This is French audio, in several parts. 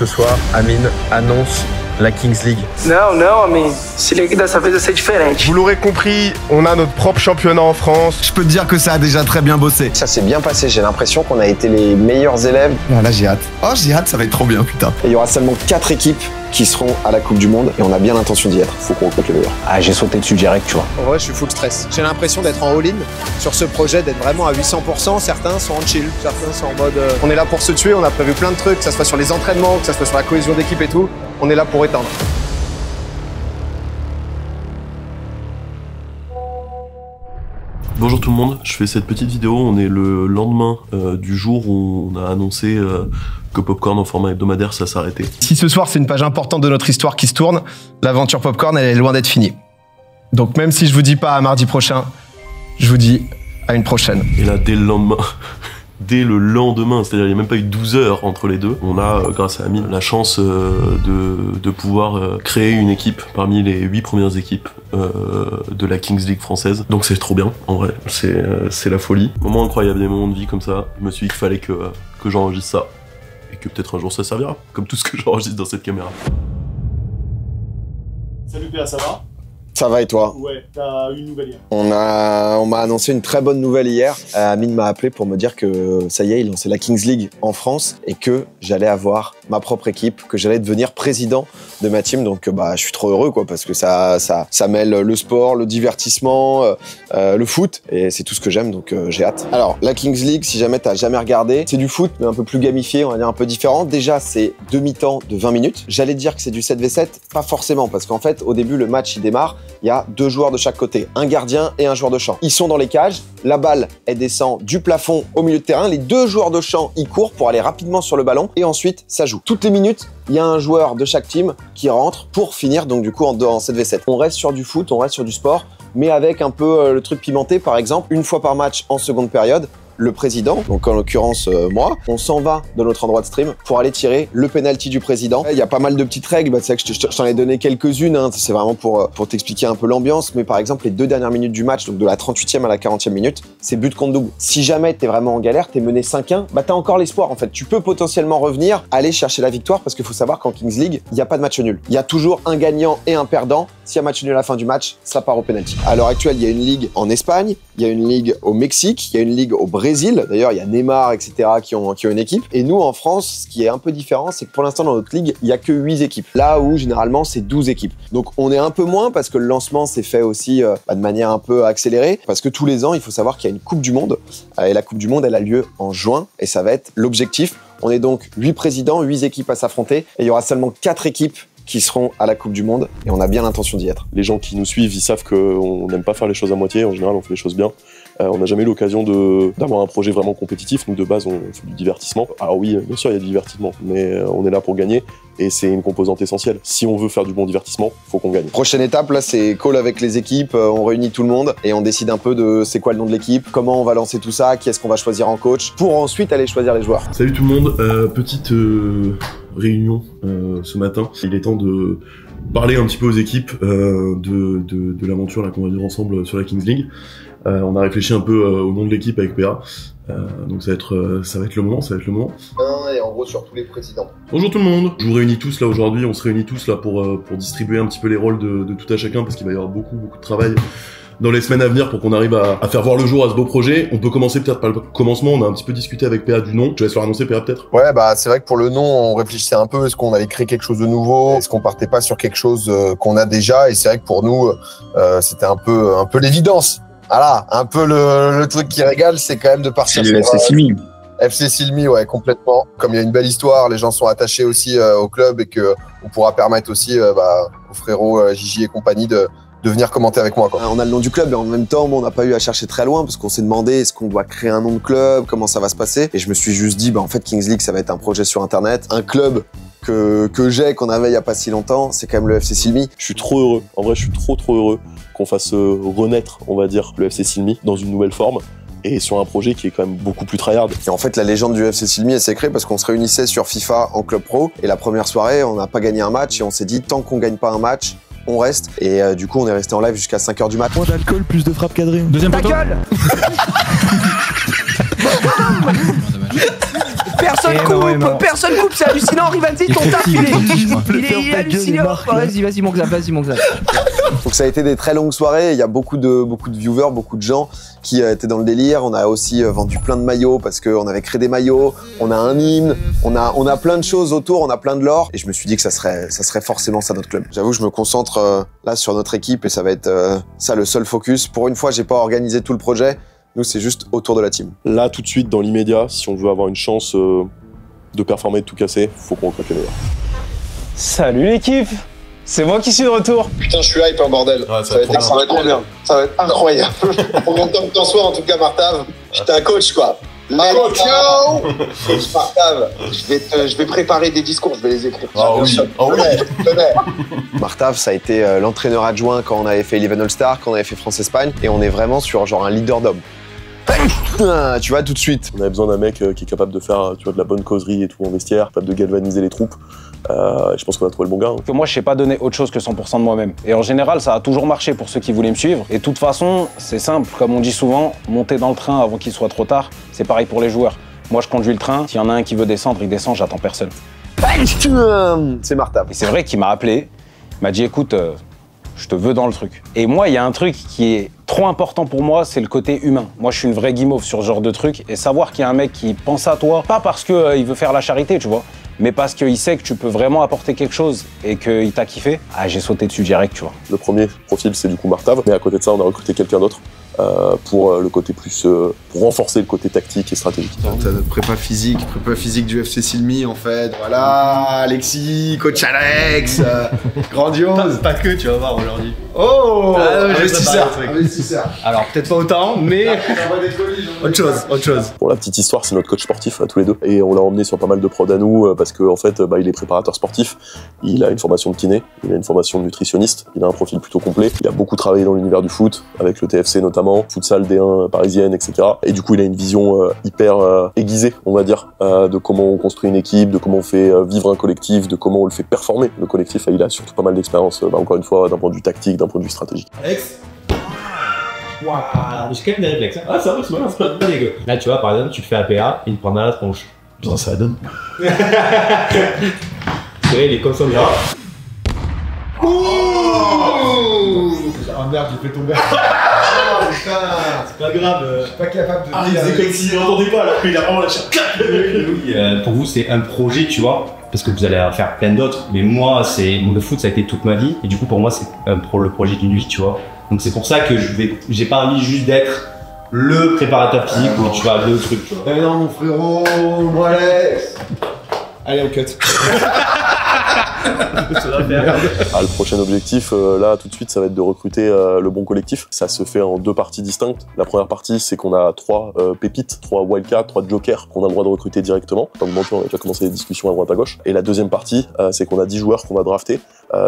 Ce soir, Amine annonce la Kings League. Não, Amine. Se liga que dessa vez vai ser diferente. Vous l'aurez compris, on a notre propre championnat en France. Je peux te dire que ça a déjà très bien bossé. Ça s'est bien passé, j'ai l'impression qu'on a été les meilleurs élèves. Ah, là j'ai hâte. Oh j'ai hâte, ça va être trop bien putain. Et il y aura seulement 4 équipes qui seront à la Coupe du Monde et on a bien l'intention d'y être. Faut qu'on recrute le meilleur. Ah, j'ai sauté dessus direct, tu vois. En vrai, je suis full stress. J'ai l'impression d'être en all-in sur ce projet, d'être vraiment à 800%. Certains sont en chill, certains sont en mode on est là pour se tuer, on a prévu plein de trucs, que ça soit sur les entraînements, que ça soit sur la cohésion d'équipe et tout. On est là pour éteindre. Bonjour tout le monde, je fais cette petite vidéo, on est le lendemain du jour où on a annoncé que Popcorn en format hebdomadaire ça s'arrêtait. Si ce soir c'est une page importante de notre histoire qui se tourne, l'aventure Popcorn elle est loin d'être finie. Donc même si je vous dis pas à mardi prochain, je vous dis à une prochaine. Et là dès le lendemain, c'est-à-dire il n'y a même pas eu 12 heures entre les deux, on a, grâce à Amine, la chance de pouvoir créer une équipe parmi les 8 premières équipes de la Kings League française. Donc c'est trop bien, en vrai, c'est la folie. Moment incroyable, des moments de vie comme ça, je me suis dit qu'il fallait que j'enregistre ça. Et que peut-être un jour ça servira, comme tout ce que j'enregistre dans cette caméra. Salut Péa, ça va? Ça va et toi? Ouais, t'as une nouvelle hier. On m'a annoncé une très bonne nouvelle hier. Amine m'a appelé pour me dire que ça y est, il lançait la Kings League en France et que j'allais avoir ma propre équipe, que j'allais devenir président de ma team. Donc bah je suis trop heureux quoi, parce que ça mêle le sport, le divertissement, le foot et c'est tout ce que j'aime, donc j'ai hâte. Alors la Kings League, si jamais t'as jamais regardé, c'est du foot mais un peu plus gamifié, on va dire un peu différent. Déjà c'est demi-temps de 20 minutes. J'allais dire que c'est du 7v7, pas forcément, parce qu'en fait au début le match il démarre, il y a 2 joueurs de chaque côté, un gardien et un joueur de champ. Ils sont dans les cages, la balle elle descend du plafond au milieu de terrain, les 2 joueurs de champ ils courent pour aller rapidement sur le ballon et ensuite ça joue. Toutes les minutes, il y a un joueur de chaque team qui rentre pour finir donc du coup en 7v7. On reste sur du foot, on reste sur du sport, mais avec un peu le truc pimenté. Par exemple, une fois par match en seconde période, le président, donc en l'occurrence moi, on s'en va de notre endroit de stream pour aller tirer le penalty du président. Il y a pas mal de petites règles, c'est vrai que je t'en ai donné quelques-unes, hein. C'est vraiment pour t'expliquer un peu l'ambiance, mais par exemple les 2 dernières minutes du match, donc de la 38e à la 40e minute, c'est but contre double. Si jamais t'es vraiment en galère, t'es mené 5-1, bah t'as encore l'espoir en fait. Tu peux potentiellement revenir, aller chercher la victoire, parce qu'il faut savoir qu'en Kings League, il n'y a pas de match nul. Il y a toujours un gagnant et un perdant. S'il y a match nul à la fin du match, ça part au penalty. À l'heure actuelle, il y a une ligue en Espagne, il y a une ligue au Mexique, il y a une ligue au Brésil. D'ailleurs, il y a Neymar, etc. qui ont une équipe. Et nous, en France, ce qui est un peu différent, c'est que pour l'instant, dans notre ligue, il n'y a que 8 équipes. Là où, généralement, c'est 12 équipes. Donc, on est un peu moins parce que le lancement s'est fait aussi de manière un peu accélérée. Parce que tous les ans, il faut savoir qu'il y a une Coupe du Monde. Et la Coupe du Monde, elle a lieu en juin. Et ça va être l'objectif. On est donc 8 présidents, 8 équipes à s'affronter. Et il y aura seulement 4 équipes qui seront à la Coupe du Monde et on a bien l'intention d'y être. Les gens qui nous suivent, ils savent qu'on n'aime pas faire les choses à moitié, en général on fait les choses bien. On n'a jamais eu l'occasion d'avoir un projet vraiment compétitif, nous de base on fait du divertissement. Alors oui, bien sûr il y a du divertissement, mais on est là pour gagner et c'est une composante essentielle. Si on veut faire du bon divertissement, faut qu'on gagne. Prochaine étape là, c'est call avec les équipes, on réunit tout le monde et on décide un peu de c'est quoi le nom de l'équipe, comment on va lancer tout ça, qui est-ce qu'on va choisir en coach, pour ensuite aller choisir les joueurs. Salut tout le monde, petite réunion ce matin. Il est temps de parler un petit peu aux équipes de l'aventure qu'on va vivre ensemble sur la Kings League. On a réfléchi un peu au nom de l'équipe avec PA, donc ça va être le moment, Et en gros sur tous les présidents. Bonjour tout le monde, je vous réunis tous là aujourd'hui, on se réunit tous là pour distribuer un petit peu les rôles de tout à chacun parce qu'il va y avoir beaucoup de travail dans les semaines à venir pour qu'on arrive à faire voir le jour à ce beau projet. On peut commencer peut-être par le commencement, on a un petit peu discuté avec PA du nom. Je laisse leur annoncer PA peut-être. Ouais, bah c'est vrai que pour le nom, on réfléchissait un peu, est-ce qu'on allait créer quelque chose de nouveau? Est-ce qu'on partait pas sur quelque chose qu'on a déjà? Et c'est vrai que pour nous, c'était un peu l'évidence. Voilà, un peu le truc qui régale, c'est quand même de partir sur... Le FC Silmi. FC Silmi, ouais, complètement. Comme il y a une belle histoire, les gens sont attachés aussi au club et que on pourra permettre aussi aux frérots Gigi et compagnie de venir commenter avec moi, quoi. On a le nom du club et en même temps, on n'a pas eu à chercher très loin parce qu'on s'est demandé est-ce qu'on doit créer un nom de club, comment ça va se passer. Et je me suis juste dit, en fait, Kings League, ça va être un projet sur Internet. Un club qu'on avait il y a pas si longtemps, c'est quand même le FC Silmi. Je suis trop heureux, en vrai, je suis trop heureux qu'on fasse renaître, on va dire, le FC Silmi dans une nouvelle forme. Et sur un projet qui est quand même beaucoup plus tryhard. Et en fait, la légende du FC Silmi, elle s'est créée parce qu'on se réunissait sur FIFA en club pro. Et la première soirée, on n'a pas gagné un match et on s'est dit, tant qu'on gagne pas un match, on reste. Et du coup, on est resté en live jusqu'à 5h du matin. Moins d'alcool, plus de frappe cadrée. Deuxième poteau. Ta gueule. Personne coupe, c'est hallucinant. Rivanzi, ton taf, il est hallucinant. Vas-y, mon Xav. Donc ça a été des très longues soirées. Il y a beaucoup de viewers, beaucoup de gens qui étaient dans le délire. On a aussi vendu plein de maillots parce qu'on avait créé des maillots. On a un hymne. On a plein de choses autour. On a plein de lore. Et je me suis dit que ça serait forcément ça notre club. J'avoue, je me concentre là sur notre équipe et ça va être ça le seul focus. Pour une fois, j'ai pas organisé tout le projet. Nous, c'est juste autour de la team. Là, tout de suite, dans l'immédiat, si on veut avoir une chance de performer et de tout casser, faut qu'on recrute les meilleurs. Salut l'équipe! C'est moi qui suis de retour. Putain, je suis hype, bordel. Ouais, ça va être trop bien. Ça va être incroyable. Pour mon temps que t'en sois, en tout cas, Martav, j'étais un coach, quoi. Let's go! Martav, je vais préparer des discours, je vais les écrire. Ah oui. Martav, ça a été l'entraîneur adjoint quand on avait fait Eleven All-Star, quand on avait fait France-Espagne. Et on est vraiment sur genre un leader d'homme. Tu vois, tout de suite. On avait besoin d'un mec qui est capable de faire de la bonne causerie et tout en vestiaire, capable de galvaniser les troupes. Je pense qu'on a trouvé le bon gars. Hein. Moi, je sais pas donner autre chose que 100% de moi-même. Et en général, ça a toujours marché pour ceux qui voulaient me suivre. Et de toute façon, c'est simple. Comme on dit souvent, monter dans le train avant qu'il soit trop tard, c'est pareil pour les joueurs. Moi, je conduis le train. S'il y en a un qui veut descendre, il descend, j'attends personne. C'est Martav. Et c'est vrai qu'il m'a appelé. Il m'a dit, écoute, je te veux dans le truc. Et moi, il y a un truc qui est trop important pour moi, c'est le côté humain. Moi, je suis une vraie guimauve sur ce genre de truc. Et savoir qu'il y a un mec qui pense à toi, pas parce qu'il veut faire la charité, tu vois, mais parce qu'il sait que tu peux vraiment apporter quelque chose et qu'il t'a kiffé, j'ai sauté dessus direct, tu vois. Le premier profil, c'est du coup Martav. Mais à côté de ça, on a recruté quelqu'un d'autre pour le côté plus... pour renforcer le côté tactique et stratégique. T'as notre prépa physique du FC Silmi, en fait. Voilà, Alexis, coach Alex, grandiose. Pas que, tu vas voir aujourd'hui. Oh, investisseur. Alors, peut-être pas autant, mais... autre chose. Pour la petite histoire, c'est notre coach sportif à tous les deux. Et on l'a emmené sur pas mal de prods à nous parce qu'en fait, il est préparateur sportif. Il a une formation de kiné, il a une formation de nutritionniste, il a un profil plutôt complet. Il a beaucoup travaillé dans l'univers du foot, avec le TFC notamment, futsal D1 parisienne, etc. Et du coup, il a une vision hyper aiguisée, on va dire, de comment on construit une équipe, de comment on fait vivre un collectif, de comment on le fait performer, le collectif. Et il a surtout pas mal d'expérience, encore une fois, d'un point de vue tactique, d'un point de vue stratégique. Alex. Waouh, j'ai quand même des réflexes. Ah, ça va, c'est pas dégueu. Là, tu vois, par exemple, tu te fais APA, il te prend dans la tronche. Putain, ça donne. C'est il est comme ça, là. Ah merde, j'ai fait tomber. Putain, c'est pas grave. Je suis pas capable de... il faisait comme s'il n'entendait pas, alors qu'il a vraiment lâché. Oui, pour vous, c'est un projet, tu vois, parce que vous allez en faire plein d'autres. Mais moi, le foot, ça a été toute ma vie. Et du coup, pour moi, c'est le projet d'une vie, tu vois. Donc c'est pour ça que j'ai pas envie juste d'être le préparateur physique ou tu vois, le truc, tu vois. Eh non, mon frérot, bon Alex. Allez, on cut. Le prochain objectif, là, tout de suite, ça va être de recruter le bon collectif. Ça se fait en deux parties distinctes. La première partie, c'est qu'on a 3 pépites, 3 wildcards, 3 jokers qu'on a le droit de recruter directement. Dans le moment, on a déjà commencé les discussions à droite à gauche. Et la deuxième partie, c'est qu'on a 10 joueurs qu'on va drafter.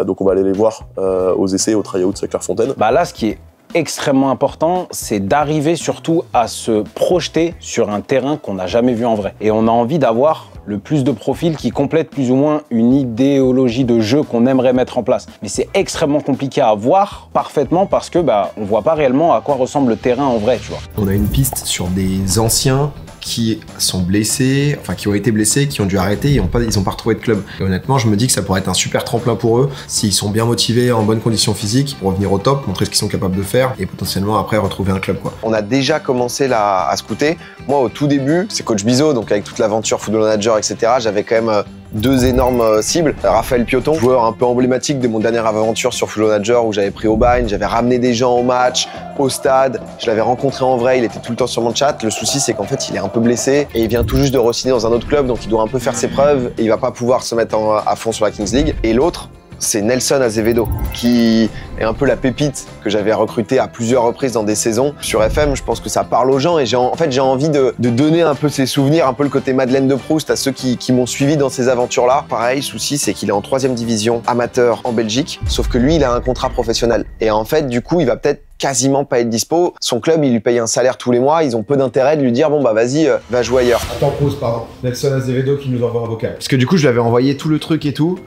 Donc on va aller les voir aux essais, aux tryouts à Clairefontaine. Là, ce qui est extrêmement important, c'est d'arriver surtout à se projeter sur un terrain qu'on n'a jamais vu en vrai. Et on a envie d'avoir le plus de profils qui complètent plus ou moins une idéologie de jeu qu'on aimerait mettre en place. Mais c'est extrêmement compliqué à voir parfaitement parce que on voit pas réellement à quoi ressemble le terrain en vrai, tu vois. On a une piste sur des anciens qui sont blessés, enfin qui ont été blessés, qui ont dû arrêter, ils ont pas retrouvé de club. Et honnêtement, je me dis que ça pourrait être un super tremplin pour eux s'ils sont bien motivés, en bonne condition physique, pour revenir au top, montrer ce qu'ils sont capables de faire et potentiellement après retrouver un club, quoi. On a déjà commencé là à scouter. Moi, au tout début, c'est coach Bizot, donc avec toute l'aventure Football Manager, etc. J'avais quand même 2 énormes cibles. Raphaël Pioton, joueur un peu emblématique de mon dernière aventure sur Football Manager où j'avais pris Aubagne, j'avais ramené des gens au match, au stade, je l'avais rencontré en vrai, il était tout le temps sur mon chat. Le souci, c'est qu'en fait, il est un peu blessé et il vient tout juste de re-signer dans un autre club, donc il doit un peu faire ses preuves et il va pas pouvoir se mettre à fond sur la Kings League. Et l'autre, c'est Nelson Azevedo, qui est un peu la pépite que j'avais recruté à plusieurs reprises dans des saisons. Sur FM, je pense que ça parle aux gens et j'ai envie de donner un peu ses souvenirs, un peu le côté Madeleine de Proust à ceux qui m'ont suivi dans ces aventures-là. Pareil, souci, c'est qu'il est en 3e division amateur en Belgique, sauf que lui, il a un contrat professionnel. Et en fait, du coup, il va peut-être quasiment pas être dispo. Son club, il lui paye un salaire tous les mois. Ils ont peu d'intérêt de lui dire, bon bah vas-y, va jouer ailleurs. Attends, pause, pardon. Nelson Azevedo qui nous envoie un vocal. Parce que du coup, je lui avais envoyé tout le truc et tout.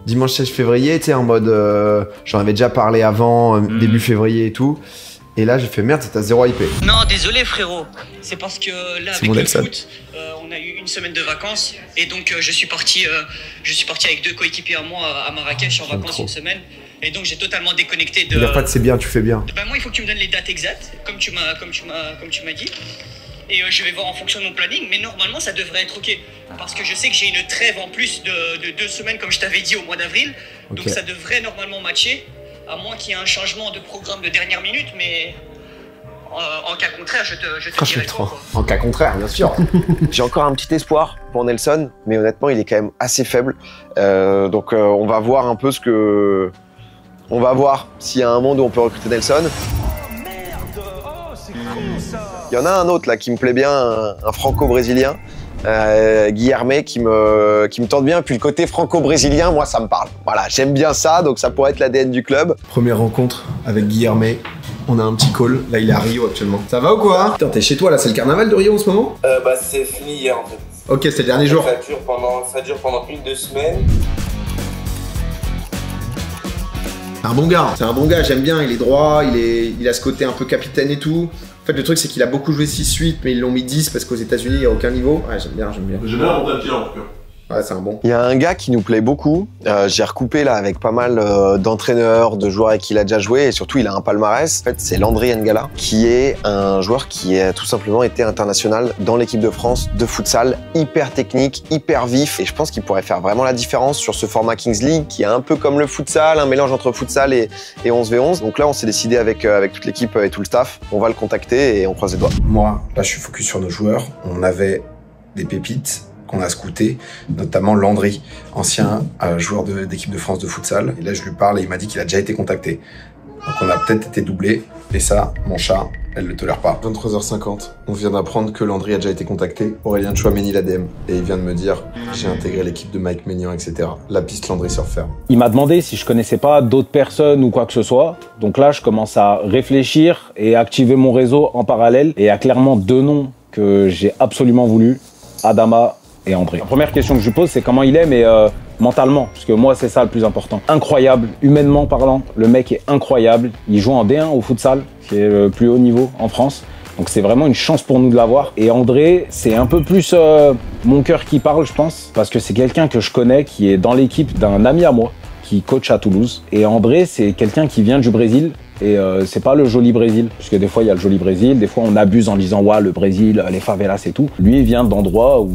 Dimanche 16 février, tu sais, en mode... j'en avais déjà parlé avant, début février et tout. Et là, j'ai fait merde, c'est à 0 IP. Non, désolé frérot. C'est parce que là, C'est avec mon le Nelson. foot, on a eu une semaine de vacances. Et donc, je suis parti avec 2 coéquipiers à moi à Marrakech en vacances une semaine. Et donc, j'ai totalement déconnecté de... Il y a pas de c'est bien, tu fais bien. Ben, moi, il faut que tu me donnes les dates exactes, comme tu m'as dit. Et je vais voir en fonction de mon planning. Mais normalement, ça devrait être OK. Parce que je sais que j'ai une trêve en plus de 2 semaines, comme je t'avais dit, au mois d'avril. Ok. Donc, ça devrait normalement matcher. À moins qu'il y ait un changement de programme de dernière minute, mais en cas contraire, je te dirai quoi. En cas contraire, bien sûr. J'ai encore un petit espoir pour Nelson, mais honnêtement, il est quand même assez faible. Donc, on va voir un peu ce que... On va voir s'il y a un monde où on peut recruter Nelson. Il y en a un autre là qui me plaît bien, un franco-brésilien. Guilherme qui me tente bien, puis le côté franco-brésilien, moi ça me parle. Voilà, j'aime bien ça, donc ça pourrait être l'ADN du club. Première rencontre avec Guilherme. On a un petit call. Là, il est à Rio actuellement. Ça va ou quoi? Putain, t'es chez toi là, c'est le carnaval de Rio en ce moment? Bah, c'est fini hier en fait. Ok, c'était le dernier jour. Ça dure pendant 1-2 semaines. C'est un bon gars. C'est un bon gars, j'aime bien. Il est droit, il a ce côté un peu capitaine et tout. En fait, le truc, c'est qu'il a beaucoup joué 6-8, mais ils l'ont mis 10 parce qu'aux États-Unis, il n'y a aucun niveau. Ouais, j'aime bien. J'ai bien monté un pied en tout cas. Ouais, c'est un bon. Il y a un gars qui nous plaît beaucoup. J'ai recoupé là avec pas mal d'entraîneurs, de joueurs avec qui il a déjà joué, et surtout il a un palmarès. En fait, c'est Landry N'Gala, qui est un joueur qui a tout simplement été international dans l'équipe de France de futsal, hyper technique, hyper vif, et je pense qu'il pourrait faire vraiment la différence sur ce format Kings League, qui est un peu comme le futsal, un mélange entre futsal et 11v11. Donc là, on s'est décidé avec toute l'équipe et tout le staff, on va le contacter et on croise les doigts. Moi, là, je suis focus sur nos joueurs. On avait des pépites qu'on a scouté, notamment Landry, ancien joueur d'équipe de France de futsal. Et là, je lui parle et il m'a dit qu'il a déjà été contacté. Donc on a peut-être été doublé. Et ça, mon chat, elle le tolère pas. 23h50, on vient d'apprendre que Landry a déjà été contacté. Aurélien Chouameni l'ADM. Et il vient de me dire, j'ai intégré l'équipe de Mike Maignan, etc. La piste Landry sur ferme. Il m'a demandé si je connaissais pas d'autres personnes ou quoi que ce soit. Donc là, je commence à réfléchir et activer mon réseau en parallèle. Et il y a clairement 2 noms que j'ai absolument voulu. Adama et André. La première question que je lui pose, c'est comment il est, mais mentalement, parce que moi, c'est ça le plus important. Incroyable, humainement parlant, le mec est incroyable. Il joue en D1 au futsal, qui est le plus haut niveau en France. Donc c'est vraiment une chance pour nous de l'avoir. Et André, c'est un peu plus mon cœur qui parle, je pense, parce que c'est quelqu'un que je connais, qui est dans l'équipe d'un ami à moi, qui coach à Toulouse. Et André, c'est quelqu'un qui vient du Brésil. Et c'est pas le joli Brésil, parce que des fois il y a le joli Brésil, des fois on abuse en disant ouais le Brésil, les favelas et tout. Lui il vient d'endroits où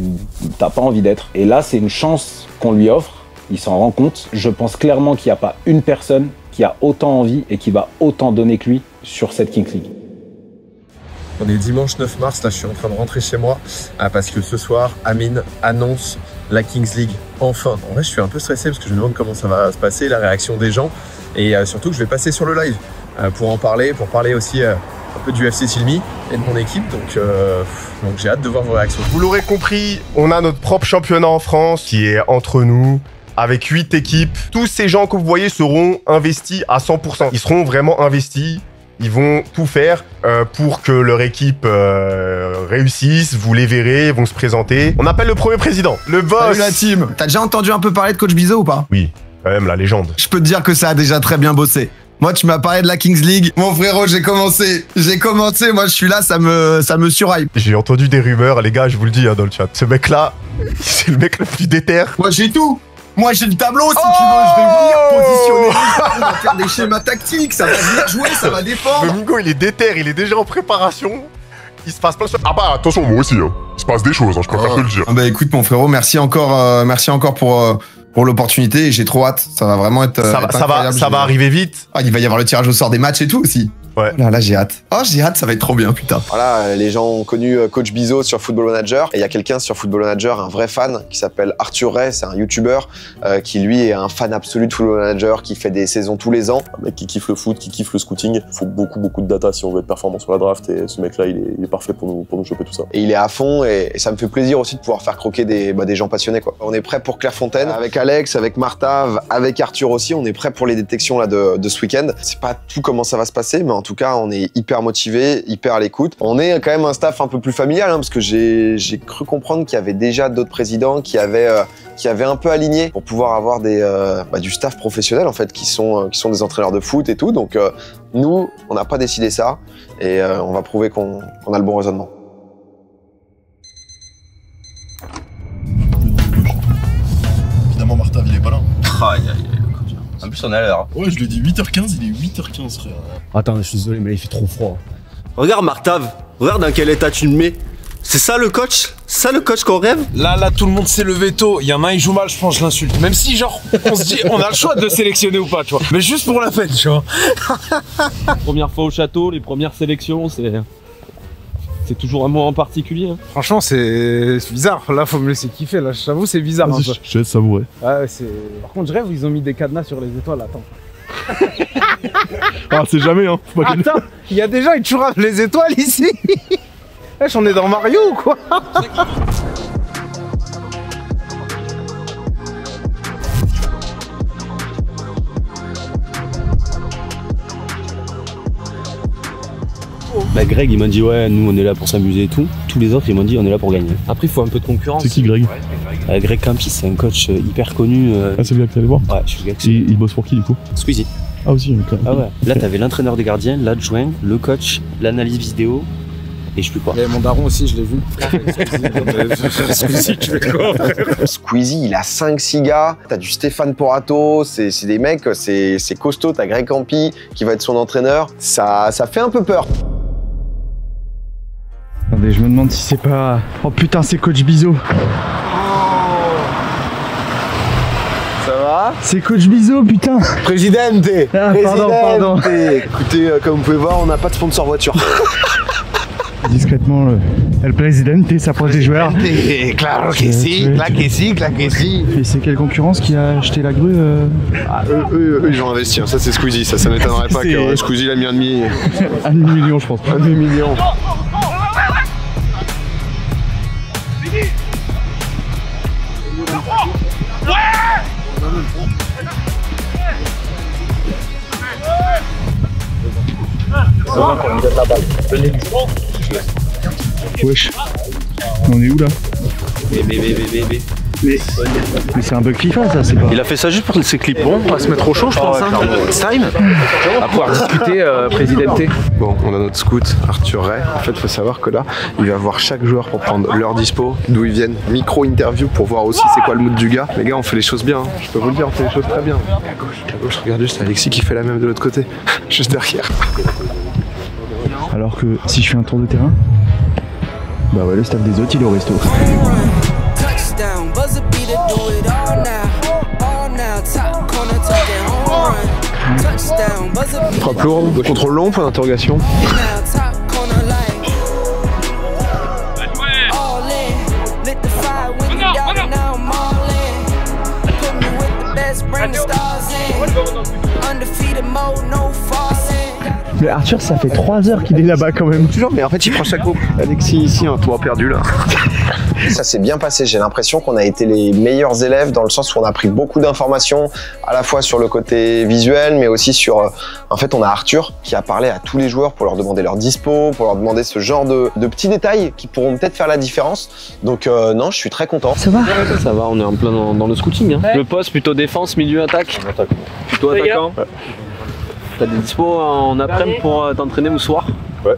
t'as pas envie d'être. Et là c'est une chance qu'on lui offre, il s'en rend compte. Je pense clairement qu'il n'y a pas une personne qui a autant envie et qui va autant donner que lui sur cette Kings League. On est dimanche 9 mars, là je suis en train de rentrer chez moi parce que ce soir, Amine annonce la Kings League enfin. En vrai je suis un peu stressé parce que je me demande comment ça va se passer, la réaction des gens, et surtout que je vais passer sur le live pour en parler, pour parler aussi un peu du FC Silmi et de mon équipe, donc j'ai hâte de voir vos réactions. Vous l'aurez compris, on a notre propre championnat en France qui est entre nous, avec 8 équipes. Tous ces gens que vous voyez seront investis à 100%. Ils seront vraiment investis. Ils vont tout faire pour que leur équipe réussisse. Vous les verrez, ils vont se présenter. On appelle le premier président, le boss. Salut la team. T'as déjà entendu un peu parler de Coach Bizot ou pas? Oui, quand même la légende. Je peux te dire que ça a déjà très bien bossé. Moi, tu m'as parlé de la Kings League. Mon frérot, j'ai commencé. Moi, je suis là, ça me surhype. J'ai entendu des rumeurs, les gars, je vous le dis dans le chat. Ce mec-là, c'est le mec le plus déter. Moi, j'ai tout. Moi, j'ai le tableau, si tu veux, je vais venir positionner. On va faire des schémas tactiques, ça va venir jouer, ça va défendre. Domingo, il est déter, il est déjà en préparation. Il se passe plein de choses. Ah bah, attention, moi aussi, hein. Il se passe des choses, hein, je préfère te le dire. Ah bah, écoute, mon frérot, merci encore pour l'opportunité. J'ai trop hâte. Ça va vraiment être incroyable. Ça va arriver vite. Ah, il va y avoir le tirage au sort des matchs et tout aussi. Ouais. Là, j'ai hâte. Oh, j'ai hâte, ça va être trop bien, putain. Voilà, les gens ont connu Coach Bizot sur Football Manager, et il y a quelqu'un sur Football Manager, un vrai fan, qui s'appelle Arthur Ray, c'est un YouTuber, qui lui est un fan absolu de Football Manager, qui fait des saisons tous les ans. Un mec qui kiffe le foot, qui kiffe le scouting. Il faut beaucoup de data si on veut être performant sur la draft, et ce mec-là, il est parfait pour nous choper tout ça. Et il est à fond, et ça me fait plaisir aussi de pouvoir faire croquer des gens passionnés, quoi. On est prêt pour Clairefontaine, avec Alex, avec Martha, avec Arthur aussi, on est prêt pour les détections là de ce week-end. C'est pas tout comment ça va se passer, mais en tout tout cas, on est hyper motivé, hyper à l'écoute. On est quand même un staff un peu plus familial, hein, parce que j'ai cru comprendre qu'il y avait déjà d'autres présidents qui avaient un peu aligné pour pouvoir avoir du staff professionnel en fait, qui sont des entraîneurs de foot et tout. Donc nous, on n'a pas décidé ça et on va prouver qu'on a le bon raisonnement. Évidemment, Martin, il est pas là. Aïe, aïe, aïe. En plus, on est à l'heure. Ouais, je lui ai dit 8h15, il est 8h15, frère. Attends, je suis désolé, mais là, il fait trop froid. Regarde, Martav, regarde dans quel état tu me mets. C'est ça le coach? C'est ça le coach qu'on rêve? Là, tout le monde s'est levé tôt. Il y en a un, il joue mal, je pense, je l'insulte. Même si, genre, on se dit, on a le choix de le sélectionner ou pas, tu vois. Mais juste pour la fête, tu vois. Première fois au château, les premières sélections, c'est toujours un moment particulier. Hein. Franchement, c'est bizarre. Là, faut me laisser kiffer. Là, j'avoue, c'est bizarre. Un peu. Je laisse savourer. Ouais, par contre, je rêve, ils ont mis des cadenas sur les étoiles. Attends. Ah, c'est jamais, hein. Attends, il y a des gens, ils chourament les étoiles ici. On est dans Mario ou quoi? Bah Greg il m'a dit ouais nous on est là pour s'amuser et tout. Tous les autres ils m'ont dit on est là pour gagner. Après il faut un peu de concurrence. C'est qui Greg? Greg Campis, c'est un coach hyper connu. Ah c'est le gars que t'allais voir? Ouais je suis le gars que il bosse pour qui du coup? Squeezie. Ah aussi okay. Ah ouais. Là t'avais l'entraîneur des gardiens, l'adjoint, le coach, l'analyse vidéo. Et je sais plus quoi. Il y avait mon daron aussi, je l'ai vu. Squeezie, tu fais quoi? Squeezie, il a 5-6 gars. T'as du Stéphane Porato, c'est des mecs, c'est costaud. T'as Greg Campi qui va être son entraîneur. Ça fait un peu peur. Attendez, je me demande si c'est pas... Oh putain, c'est Coach Bizot. Ça va? C'est Coach Bizot, putain. Présidente. Ah, pardon. Écoutez, comme vous pouvez voir, on n'a pas de sponsor voiture. Discrètement, le président s'approche des joueurs. Claro que si, claro que si, claro que si. Et c'est quelle concurrence qui a acheté la grue Eux, ils ont investi. Ça, c'est Squeezie. Ça m'étonnerait pas que Squeezie l'a mis un demi. Un demi-million, je pense. Un demi-million. Wesh. On est où là? Mais c'est un bug FIFA ça, c'est pas... Il a fait ça juste pour ses clips. Bon, on va se mettre au chaud je pense. It's time. À pouvoir discuter, présidenté. Bon, on a notre scout, Arthur Ray. En fait, il faut savoir que là, il va voir chaque joueur pour prendre leur dispo, d'où ils viennent. Micro-interview pour voir aussi c'est quoi le mood du gars. Les gars, on fait les choses bien. Hein. Je peux vous le dire, on fait les choses très bien. À gauche, regarde juste Alexis qui fait la même de l'autre côté. Juste derrière. Alors que si je fais un tour de terrain, bah ouais, le staff des autres il est au resto. Frappe lourde, contrôle long, point d'interrogation. Mais Arthur, ça fait 3 heures qu'il est là-bas quand même. Toujours, mais en fait, il prend chaque groupe. Alexis, ici, un toit perdu là. Ça s'est bien passé. J'ai l'impression qu'on a été les meilleurs élèves dans le sens où on a pris beaucoup d'informations, à la fois sur le côté visuel, mais aussi sur... En fait, on a Arthur qui a parlé à tous les joueurs pour leur demander leur dispo, pour leur demander ce genre de petits détails qui pourront peut-être faire la différence. Donc non, je suis très content. Ça va? Ça va, on est en plein dans le scouting. Hein. Le poste, plutôt défense, milieu, attaque. Plutôt attaquant. T'as des dispos en après-midi pour t'entraîner le soir? Ouais.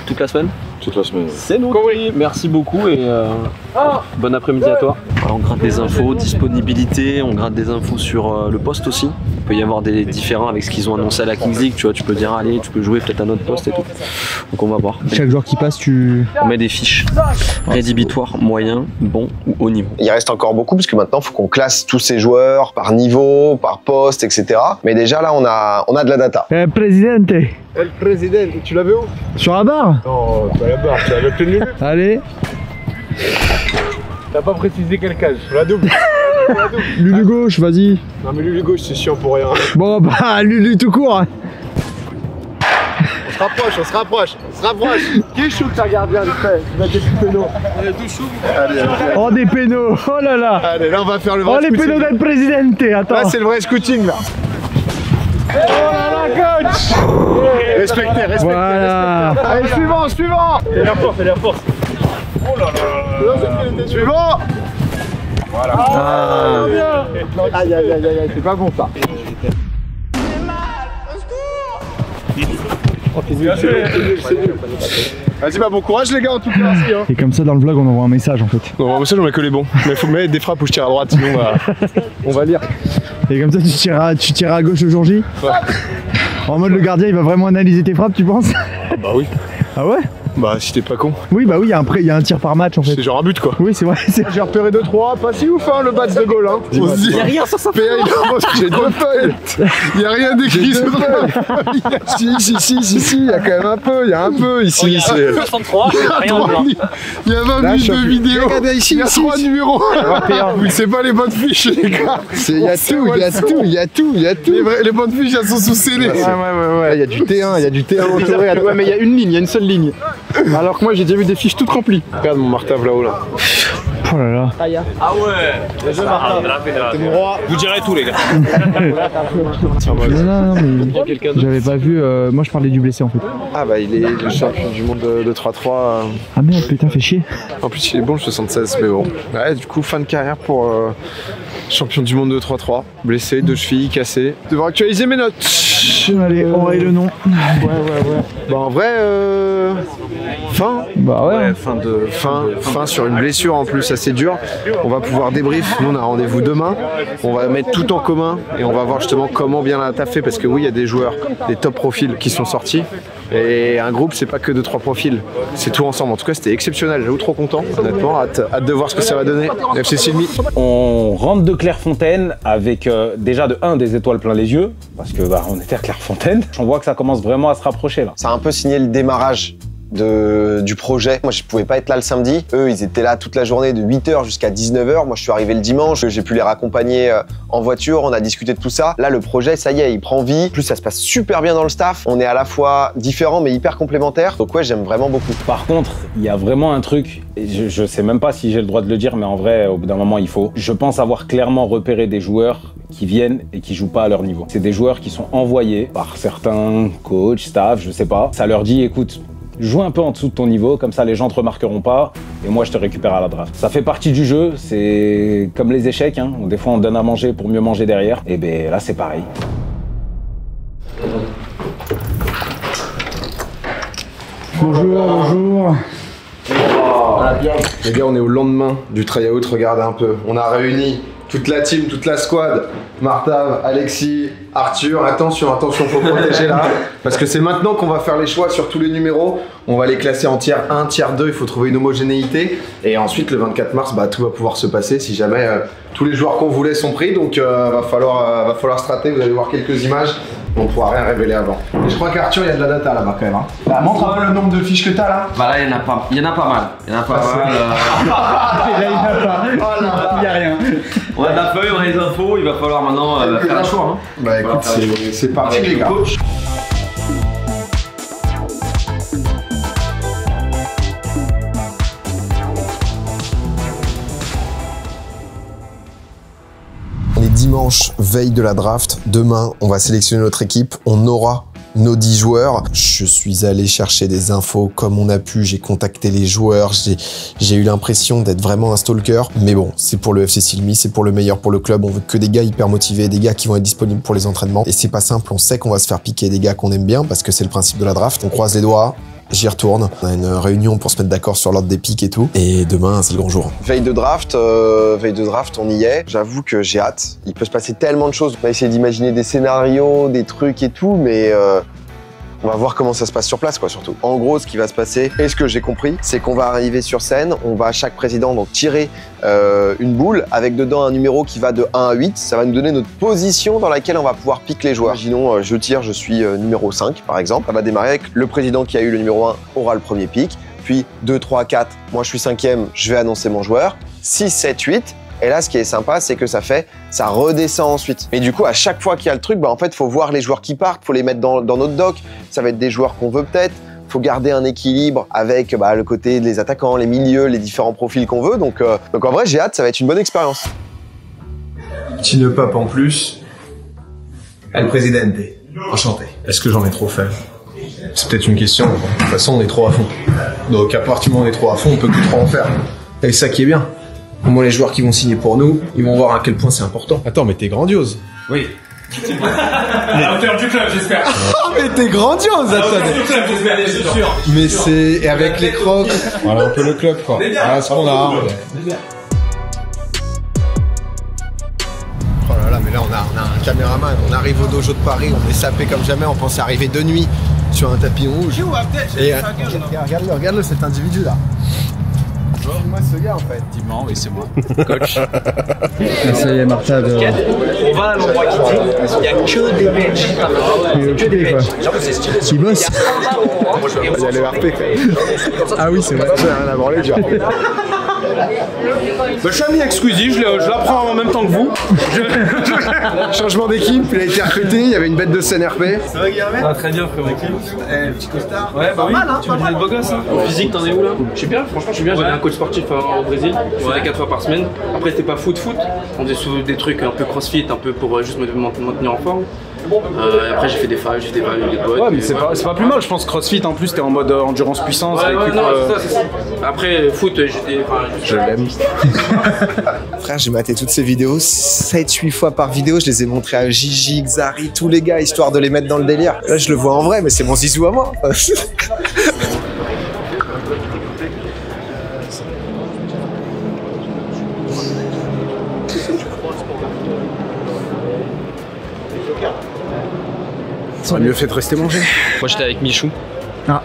Toute la semaine? Toute la semaine. C'est nous. Merci beaucoup et bon après-midi à toi. Alors, on gratte des infos, disponibilité, on gratte des infos sur le poste aussi. Il peut y avoir des différents avec ce qu'ils ont annoncé à la Kings League, tu vois, tu peux dire allez, tu peux jouer peut-être à notre poste et tout. Donc on va voir. Chaque joueur qui passe, on met des fiches rédhibitoires, moyen, bon ou haut niveau. Il reste encore beaucoup parce que maintenant il faut qu'on classe tous ces joueurs par niveau, par poste, etc. Mais déjà là on a de la data. Présidente. Le président, tu l'avais où? Sur la barre? Non, pas la barre, tu l'avais plein de minutes. Allez. T'as pas précisé quel cage? La double. Lulu gauche, vas-y. Non mais Lulu gauche c'est chiant pour rien. Bon bah Lulu tout court. On se rapproche. Qui est chou que t'as gardien le fait? Tu vas des pénaux. Tout chou. Allez. Oh des pénaux, oh là là. Allez, là on va faire le vrai scouting. Oh les pénaux del présidente, attends. Là c'est le vrai scouting là. là là, coach. Respectez. Voilà. Allez, suivant. Fais la force. Oh là là. Suivant. Voilà. Ah. Bien. Aïe, c'est pas bon ça. Vas-y, bah bon courage les gars en tout cas. Merci, hein. Et comme ça dans le vlog on envoie un message en fait. On envoie un message, on met que les bons. Mais il faut mettre des frappes où je tire à droite, sinon on va lire. Et comme ça tu tireras à gauche le jour J. Ouais. En mode le gardien il va vraiment analyser tes frappes tu penses? Bah oui. Ah ouais? Bah si t'es pas con. Oui bah oui il y a un tir par match en fait. C'est genre un but quoi. Oui c'est vrai. J'ai repéré 2-3, pas si ouf hein le bats de goal hein. On se dit. Y'a rien sur sa feuille. J'ai 2 feuilles. Y'a rien d'écrit sur Si, il y a quand même un peu, ici. C'est 63, il y a 20 minutes de vidéo. Regardez ici, il y a 3 numéros. C'est pas les bonnes fiches les gars. Il y a tout. Les bonnes fiches elles sont sous scellées. Ouais. Il y a du T1, entouré. Ouais mais il y a une ligne, il y a une seule ligne. Alors que moi j'ai déjà vu des fiches toutes remplies. Regarde mon martave là-haut là. Oh là là. Ah ouais. T'es mon roi. Vous direz tout les gars. Non mais j'avais pas vu, moi je parlais du blessé en fait. Ah bah il est le champion du monde de 3-3. Ah merde putain fait chier. En plus il est bon le 76 mais bon. Ouais du coup fin de carrière pour champion du monde de 3-3. Blessé, 2 chevilles cassées. Je devrais actualiser mes notes. Allez on raye le nom. Ouais. Bah en vrai fin. Bah ouais. Fin sur une blessure en plus assez dure. On va pouvoir débrief. Nous on a rendez-vous demain. On va mettre tout en commun et on va voir justement comment bien la taffer parce que oui il y a des joueurs, des top profils qui sont sortis. Et un groupe c'est pas que 2-3 profils, c'est tout ensemble. En tout cas c'était exceptionnel, j'avoue trop content. Honnêtement, hâte de voir ce que ça va donner. FC Silmi. On rentre de Clairefontaine avec déjà de 1 des étoiles plein les yeux, parce que bah, on était à Clairefontaine. On voit que ça commence vraiment à se rapprocher là. Ça a un peu signé le démarrage du projet. Moi je pouvais pas être là le samedi, eux ils étaient là toute la journée de 8h jusqu'à 19h, moi je suis arrivé le dimanche, j'ai pu les raccompagner en voiture, on a discuté de tout ça. Là le projet ça y est, il prend vie, en plus ça se passe super bien dans le staff, on est à la fois différents mais hyper complémentaires, donc ouais j'aime vraiment beaucoup. Par contre il y a vraiment un truc, et je sais même pas si j'ai le droit de le dire mais en vrai au bout d'un moment il faut. Je pense avoir clairement repéré des joueurs qui viennent et qui jouent pas à leur niveau. C'est des joueurs qui sont envoyés par certains coachs, staff, je sais pas, ça leur dit écoute, joue un peu en dessous de ton niveau, comme ça les gens te remarqueront pas et moi je te récupère à la draft. Ça fait partie du jeu, c'est comme les échecs, hein. Des fois on donne à manger pour mieux manger derrière, et ben là c'est pareil. Bonjour. Les gars on est au lendemain du tryout, regardez un peu. On a réuni toute la team, toute la squad. Martav, Alexis, Arthur, attention, faut protéger là. Parce que c'est maintenant qu'on va faire les choix sur tous les numéros. On va les classer en tiers 1, tiers 2, il faut trouver une homogénéité. Et ensuite, le 24 mars, bah, tout va pouvoir se passer si jamais tous les joueurs qu'on voulait sont pris. Donc va falloir strater, vous allez voir quelques images. On pourra rien révéler avant. Et je crois qu'Arthur, il y a de la data là-bas quand même. Hein. Bah, montre un peu le nombre de fiches que t'as là. Bah là, il y en a pas mal. Il y en a pas mal. Il y a rien. On a de la feuille, on a les infos, il va falloir maintenant faire un choix. Hein. Bah écoute, c'est parti les gars. On est dimanche, veille de la draft. Demain, on va sélectionner notre équipe. On aura nos 10 joueurs. Je suis allé chercher des infos comme on a pu. J'ai contacté les joueurs. J'ai eu l'impression d'être vraiment un stalker. Mais bon, c'est pour le FC Silmi, c'est pour le meilleur pour le club. On veut que des gars hyper motivés, des gars qui vont être disponibles pour les entraînements. Et c'est pas simple. On sait qu'on va se faire piquer des gars qu'on aime bien parce que c'est le principe de la draft. On croise les doigts. J'y retourne. On a une réunion pour se mettre d'accord sur l'ordre des pics et tout. Et demain, c'est le grand jour. Veille de draft, on y est. J'avoue que j'ai hâte. Il peut se passer tellement de choses. On va essayer d'imaginer des scénarios, des trucs et tout, mais on va voir comment ça se passe sur place, quoi, surtout. En gros, ce qui va se passer, et ce que j'ai compris, c'est qu'on va arriver sur scène, on va à chaque président donc tirer une boule avec dedans un numéro qui va de 1 à 8. Ça va nous donner notre position dans laquelle on va pouvoir piquer les joueurs. Imaginons, je tire, je suis numéro 5, par exemple. Ça va démarrer avec le président qui a eu le numéro 1 aura le premier pic. Puis 2, 3, 4, moi je suis 5e, je vais annoncer mon joueur. 6, 7, 8. Et là, ce qui est sympa, c'est que ça redescend ensuite. Mais du coup, à chaque fois qu'il y a le truc, bah, en fait, faut voir les joueurs qui partent, faut les mettre dans notre doc. Ça va être des joueurs qu'on veut peut-être. Faut garder un équilibre avec le côté des attaquants, les milieux, les différents profils qu'on veut. Donc en vrai, j'ai hâte, ça va être une bonne expérience. Petit nœud pape en plus. El Presidente. Enchanté. Est-ce que j'en ai trop fait? C'est peut-être une question. De toute façon, on est trop à fond. Donc, à partir du moment où on est trop à fond, on peut plus trop en faire. Et c'est ça qui est bien. Au moins, les joueurs qui vont signer pour nous, ils vont voir à quel point c'est important. Attends, mais t'es grandiose. Oui. À la hauteur du club, j'espère. Oh, mais t'es grandiose, À la hauteur du club, j'espère, bien sûr. Mais c'est... Et avec les crocs... Voilà un peu le club, quoi. Voilà ce qu'on a. Oh là là, mais là on a un caméraman, on arrive au dojo de Paris, on est sapé comme jamais, on pensait arriver de nuit sur un tapis rouge. Et regarde-le, cet individu là. Moi ce gars en fait. Effectivement, oui c'est moi. Coach. Ça y est, Martha. On va à l'endroit qui dit, il n'y a que des Belges. Que des Belges. Qui bossent. Il y a le RP quoi. Ah oui, c'est vrai. J'ai rien à branler du RP. Je suis ami avec Squeezie, je l'apprends en même temps que vous. Changement d'équipe, il a été recruté, il y avait une bête de CNRP. Ça va Guillermet? Ça va très bien frérot. Petit costard. Ouais bah oui, tu me dis de beau gosse hein. Au physique t'en es où là? Je suis bien, franchement je suis bien, j'avais un coach sportif au Brésil, je faisais 4 fois par semaine. Après c'était pas foot, on faisait souvent des trucs un peu crossfit, un peu pour juste me maintenir en forme. Après j'ai fait des failles, des potes. Ouais mais c'est pas plus mal, je pense crossfit en plus t'es en mode endurance puissance. Ouais, non, c'est ça. Après foot j'étais... Je l'aime. Frère, j'ai maté toutes ces vidéos, 7-8 fois par vidéo, je les ai montrées à Gigi, Xari, tous les gars, histoire de les mettre dans le délire. Là, je le vois en vrai, mais c'est mon zizou à moi. Ça aurait mieux fait de rester manger. Moi j'étais avec Michou. Ah.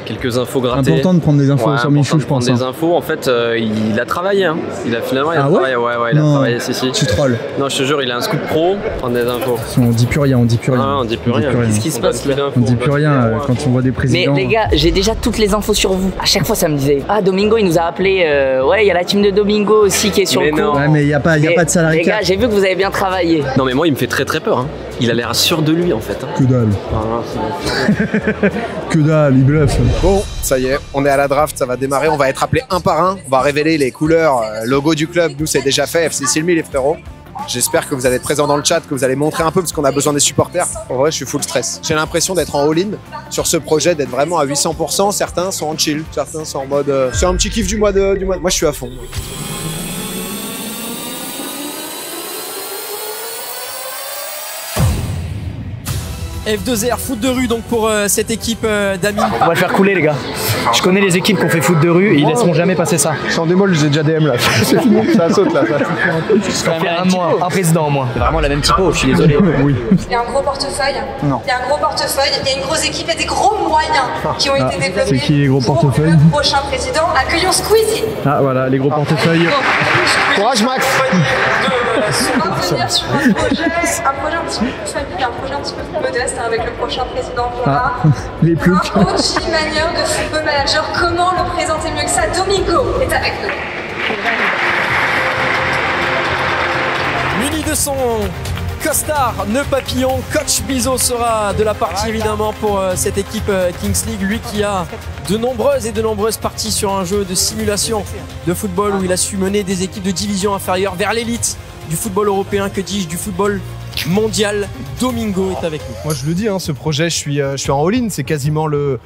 Quelques infos grattées. Important de prendre des infos sur Michou, je pense. Des infos, en fait, il a travaillé. Hein. Il a finalement travaillé. Ouais, il a travaillé. Si. Tu trolls. Non, je te jure, il a un scoop pro. Prendre des infos. On dit plus rien, on dit plus rien. Ah, on dit plus rien. Qu'est-ce qui se passe là? On dit plus rien quand on voit des présidents. Mais les gars, j'ai déjà toutes les infos sur vous. À chaque fois, ça me disait ah Domingo, il nous a appelé. Ouais, il y a la team de Domingo aussi qui est sur le coup. Ouais, mais il y a pas de salarié. Les gars, j'ai vu que vous avez bien travaillé. Non, mais moi, il me fait très peur. Hein. Il a l'air sûr de lui en fait. Hein. Que dalle. Que dalle, il bluffe. Bon, ça y est, on est à la draft, ça va démarrer, on va être appelé un par un, on va révéler les couleurs, logo du club, nous c'est déjà fait, FC Silmi les frérots. J'espère que vous allez être présents dans le chat, que vous allez montrer un peu parce qu'on a besoin des supporters. En vrai, je suis full stress. J'ai l'impression d'être en all-in sur ce projet, d'être vraiment à 800%. Certains sont en chill, certains sont en mode... c'est un petit kiff du mois de... Moi, je suis à fond. F2R, foot de rue donc pour cette équipe d'Amine. On va le faire couler les gars. Je connais les équipes qui ont fait foot de rue et ils laisseront jamais passer ça. Sans démol, j'ai déjà DM là. C'est fini, ça saute là. Ça fait un président en moins. C'est vraiment la même typo, je suis désolé. Oui. Il y a un gros portefeuille. Non. Il y a un gros portefeuille, il y a une grosse équipe, il y a des gros moyens qui ont été développés. C'est qui les gros portefeuilles? Le prochain président, accueillons Squeezie. Ah voilà, les gros portefeuilles. Courage Max. On va revenir sur un projet un petit peu plus familial, un projet un petit peu plus modeste avec le prochain président qu'on a. Les plus. Un coach manière de football manager, comment le présenter mieux que ça? Domingo est avec nous. Muni de son costard, nœud papillon, coach Bizot sera de la partie évidemment pour cette équipe Kings League, lui qui a de nombreuses parties sur un jeu de simulation de football où il a su mener des équipes de division inférieure vers l'élite du football européen, que dis-je, du football mondial. Domingo est avec nous. Moi je le dis, hein, ce projet, je suis en all-in, c'est quasiment le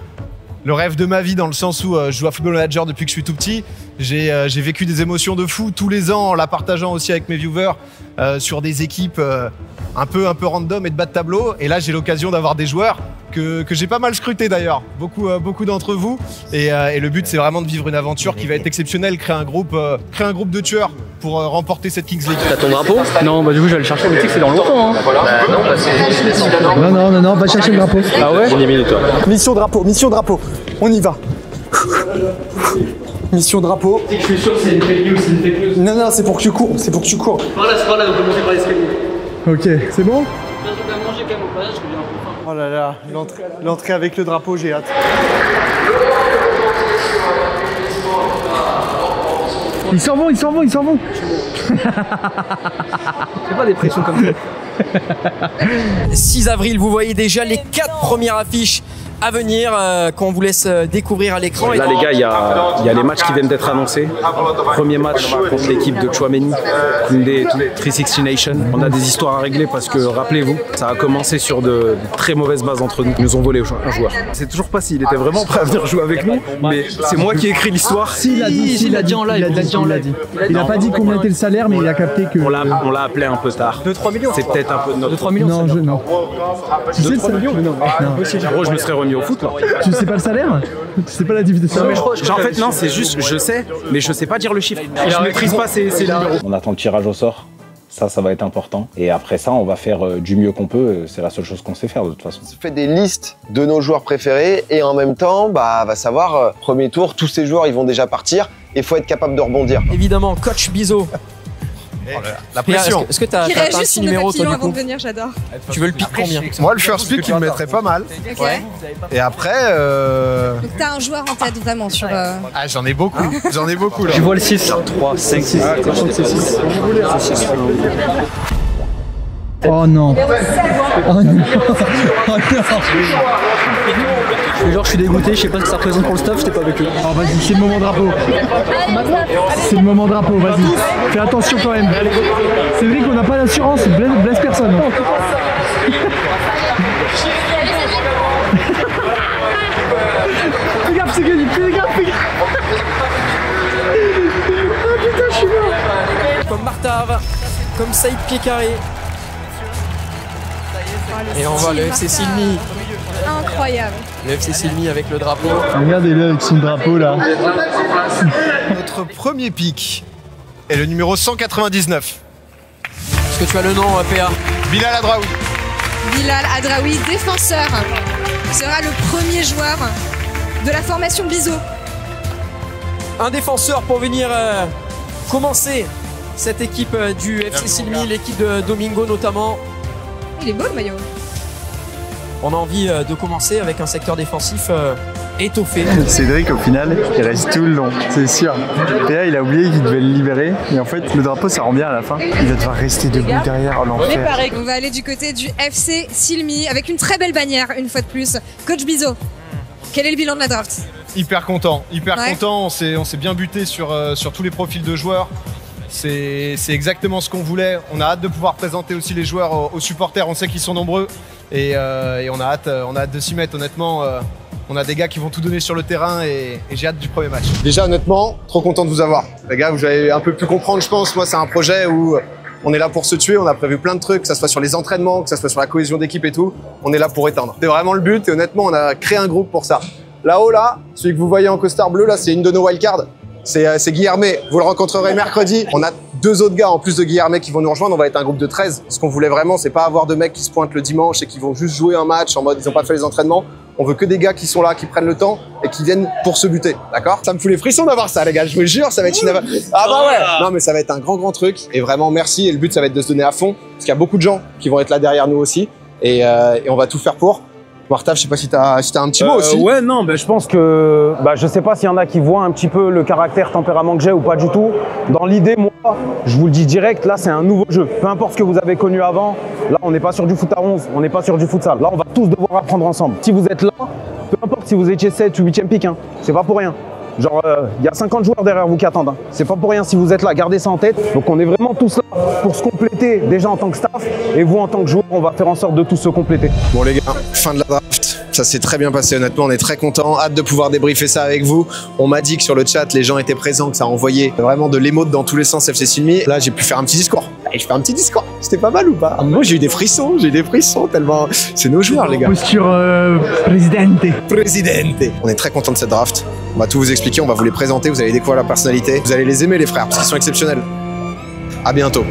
rêve de ma vie dans le sens où je joue à Football Manager depuis que je suis tout petit. J'ai vécu des émotions de fou tous les ans en la partageant aussi avec mes viewers sur des équipes un peu random et de bas de tableau. Et là j'ai l'occasion d'avoir des joueurs que j'ai pas mal scrutés d'ailleurs, beaucoup d'entre vous. Et le but c'est vraiment de vivre une aventure qui va être exceptionnelle, créer un groupe de tueurs pour remporter cette Kings League. T'as ton drapeau? Non, bah du coup je vais aller chercher, mais tu sais que c'est dans longtemps. Hein. Non, Non, va chercher le drapeau. Ah ouais? J'ai 10 minutes toi. Mission drapeau, on y va. Mission drapeau. Je suis sûr que c'est une fake news, Non, c'est pour que tu cours, Par là, c'est par là, on peut monter par l'escalier. Ok, c'est bon? Oh là là, l'entrée avec le drapeau, j'ai hâte. Ils s'en vont. Fais pas des pressions comme ça. 6 avril, vous voyez déjà les 4 premières affiches à venir qu'on vous laisse découvrir à l'écran. Là les gars, il y a les matchs qui viennent d'être annoncés. Premier match contre l'équipe de Tchouaméni, Koundé, 360 Nation. On a des histoires à régler parce que rappelez-vous, ça a commencé sur de très mauvaises bases entre nous. Ils nous ont volé un joueur. C'est toujours pas s'il était vraiment prêt à venir jouer avec nous, mais c'est moi qui ai écrit l'histoire. Si, il a dit en live. Il a pas dit combien était le salaire, mais il a capté que... On l'a appelé un peu tard. 2-3 millions. C'est peut-être un peu de notre... 2-3 millions. Non. Tu sais le salaire? Non. Gros, je me serais remis au foot là. Tu sais pas le salaire? Tu sais pas la division de salaire? En fait, non, c'est juste, je sais, mais je sais pas dire le chiffre. Je maîtrise pas ces numéros. On attend le tirage au sort. Ça va être important. Et après ça, on va faire du mieux qu'on peut. C'est la seule chose qu'on sait faire de toute façon. On fait des listes de nos joueurs préférés et en même temps, va savoir, premier tour, tous ces joueurs, ils vont déjà partir. Il faut être capable de rebondir. Évidemment, coach Bizot. La pression. Est-ce que t'as un petit numéro toi du coup? Venir, j'adore. Tu veux le pick combien? Moi, le first pick, il me mettrait pas mal. Ok. Et après... Donc t'as un joueur en tête vraiment sur... Ah, j'en ai beaucoup. J'en ai beaucoup là. Je vois le 6. 3, 5, 6. Oh non. Je suis dégoûté, je sais pas ce que ça représente pour le staff, j'étais pas avec eux. Oh vas-y, c'est le moment drapeau. C'est le moment drapeau, vas-y. Fais attention quand même. C'est vrai qu'on n'a pas d'assurance, blesse personne. Fais gaffe, c'est gagné, fais gaffe. Oh putain, je suis mort. Comme Martave, comme Saïd Pied-Carré. Et on voit le FC Silmi. Incroyable. Le FC Silmi avec le drapeau. Regardez-le avec son drapeau là. Notre premier pick est le numéro 199. Est-ce que tu as le nom, PA? Bilal Adraoui. Bilal Adraoui, défenseur, sera le premier joueur de la formation Bizot. Un défenseur pour venir commencer cette équipe du FC Silmi, l'équipe de Domingo notamment. Il est beau le maillot. On a envie de commencer avec un secteur défensif étoffé. Cédric, au final, il reste tout le long, c'est sûr. PA, il a oublié qu'il devait le libérer. Et en fait, le drapeau, ça rend bien à la fin. Il va devoir rester debout derrière. Oh, l'enfer. On va aller du côté du FC Silmi avec une très belle bannière, une fois de plus. Coach Bizot, quel est le bilan de la draft? Hyper content. On s'est bien buté sur tous les profils de joueurs. C'est exactement ce qu'on voulait. On a hâte de pouvoir présenter aussi les joueurs aux supporters. On sait qu'ils sont nombreux et on a hâte de s'y mettre. Honnêtement, on a des gars qui vont tout donner sur le terrain et j'ai hâte du premier match. Déjà, honnêtement, trop content de vous avoir. Les gars, vous allez un peu pu comprendre, je pense. Moi, c'est un projet où on est là pour se tuer. On a prévu plein de trucs, que ça soit sur les entraînements, que ça soit sur la cohésion d'équipe et tout. On est là pour éteindre. C'est vraiment le but et honnêtement, on a créé un groupe pour ça. Là-haut, là, celui que vous voyez en costard bleu, là, c'est une de nos wildcards. C'est Guillermet, vous le rencontrerez mercredi. On a 2 autres gars en plus de Guillermet qui vont nous rejoindre, on va être un groupe de 13. Ce qu'on voulait vraiment, c'est pas avoir de mecs qui se pointent le dimanche et qui vont juste jouer un match en mode ils ont pas fait les entraînements. On veut que des gars qui sont là, qui prennent le temps et qui viennent pour se buter, d'accord? Ça me fout les frissons d'avoir ça les gars, je vous le jure, ça va être une... Ah bah ouais. Non mais ça va être un grand truc et vraiment merci et le but ça va être de se donner à fond parce qu'il y a beaucoup de gens qui vont être là derrière nous aussi et on va tout faire pour. Martave, je sais pas si t'as un petit mot aussi. Ouais, non, je pense que je sais pas s'il y en a qui voient un petit peu le caractère, tempérament que j'ai ou pas du tout. Dans l'idée, moi, je vous le dis direct, là c'est un nouveau jeu. Peu importe ce que vous avez connu avant, là on n'est pas sur du foot à 11, on n'est pas sur du futsal. Là on va tous devoir apprendre ensemble. Si vous êtes là, peu importe si vous étiez 7 ou 8e pick, hein, c'est pas pour rien. Genre, il y a 50 joueurs derrière vous qui attendent. Hein. C'est pas pour rien si vous êtes là, gardez ça en tête. Donc on est vraiment tous là pour se compléter déjà en tant que staff. Et vous en tant que joueur, on va faire en sorte de tous se compléter. Bon les gars, fin de la draft. Ça s'est très bien passé honnêtement, on est très contents. Hâte de pouvoir débriefer ça avec vous. On m'a dit que sur le chat, les gens étaient présents, que ça envoyait vraiment de l'émote dans tous les sens FC Silmi. Là, j'ai pu faire un petit discours. Et je fais un petit discours. C'était pas mal ou pas? Moi, j'ai eu des frissons tellement... C'est nos joueurs les gars. Posture présidente. On est très contents de cette draft. On va tout vous expliquer, on va vous les présenter, vous allez découvrir leur personnalité. Vous allez les aimer les frères, parce qu'ils sont exceptionnels. À bientôt.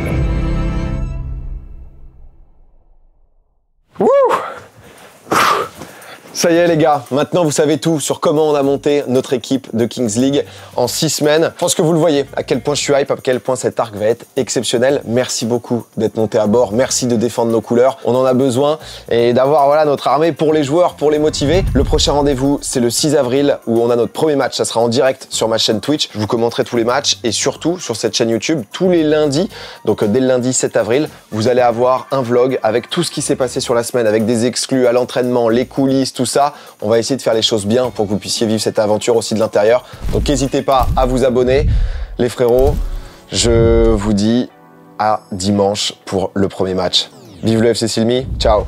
Ça y est les gars, maintenant vous savez tout sur comment on a monté notre équipe de Kings League en 6 semaines. Je pense que vous le voyez, à quel point je suis hype, à quel point cet arc va être exceptionnel. Merci beaucoup d'être monté à bord, merci de défendre nos couleurs. On en a besoin et d'avoir notre armée pour les joueurs, pour les motiver. Le prochain rendez-vous, c'est le 6 avril où on a notre premier match. Ça sera en direct sur ma chaîne Twitch. Je vous commenterai tous les matchs et surtout sur cette chaîne YouTube tous les lundis. Donc dès le lundi 7 avril, vous allez avoir un vlog avec tout ce qui s'est passé sur la semaine, avec des exclus à l'entraînement, les coulisses, tout ça. ça. On va essayer de faire les choses bien pour que vous puissiez vivre cette aventure aussi de l'intérieur. Donc n'hésitez pas à vous abonner. Les frérots, je vous dis à dimanche pour le premier match. Vive le FC Silmi, ciao.